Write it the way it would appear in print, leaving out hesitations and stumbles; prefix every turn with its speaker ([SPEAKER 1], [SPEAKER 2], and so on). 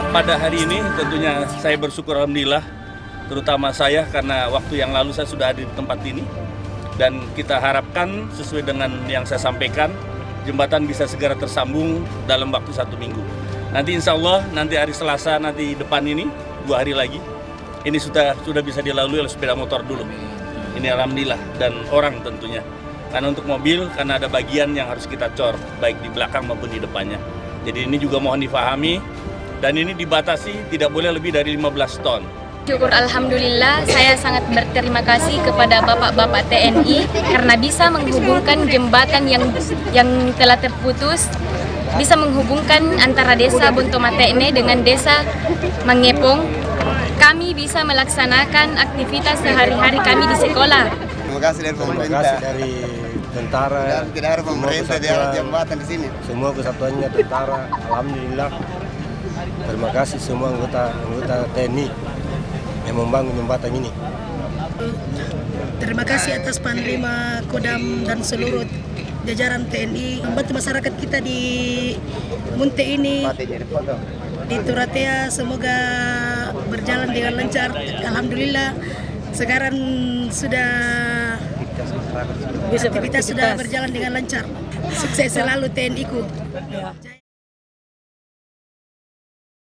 [SPEAKER 1] Pada hari ini tentunya saya bersyukur alhamdulillah, terutama saya karena waktu yang lalu saya sudah ada di tempat ini. Dan kita harapkan sesuai dengan yang saya sampaikan, jembatan bisa segera tersambung dalam waktu 1 minggu. Nanti insya Allah, nanti hari Selasa, nanti depan ini, 2 hari lagi, ini sudah bisa dilalui oleh sepeda motor dulu. Ini alhamdulillah, dan orang tentunya. Karena untuk mobil, karena ada bagian yang harus kita cor, baik di belakang maupun di depannya. Jadi ini juga mohon difahami, dan ini dibatasi tidak boleh lebih dari 15 ton.
[SPEAKER 2] Syukur alhamdulillah, saya sangat berterima kasih kepada Bapak-bapak TNI karena bisa menghubungkan jembatan yang telah terputus, bisa menghubungkan antara desa Bontomatekne dengan desa Mangepong. Kami bisa melaksanakan aktivitas sehari-hari kami di sekolah.
[SPEAKER 3] Terima kasih dari pemerintah.
[SPEAKER 4] Terima kasih dari tentara.
[SPEAKER 3] Dan tidak ada pemerintah di jembatan di sini.
[SPEAKER 4] Semua kesatuannya tentara. Alhamdulillah. Terima kasih semua anggota TNI yang membangun jembatan ini.
[SPEAKER 5] Terima kasih atas Panglima Kodam dan seluruh jajaran TNI membantu masyarakat kita di Munte ini, di Turatea. Semoga berjalan dengan lancar. Alhamdulillah sekarang aktivitas sudah berjalan dengan lancar. Sukses selalu TNI ku.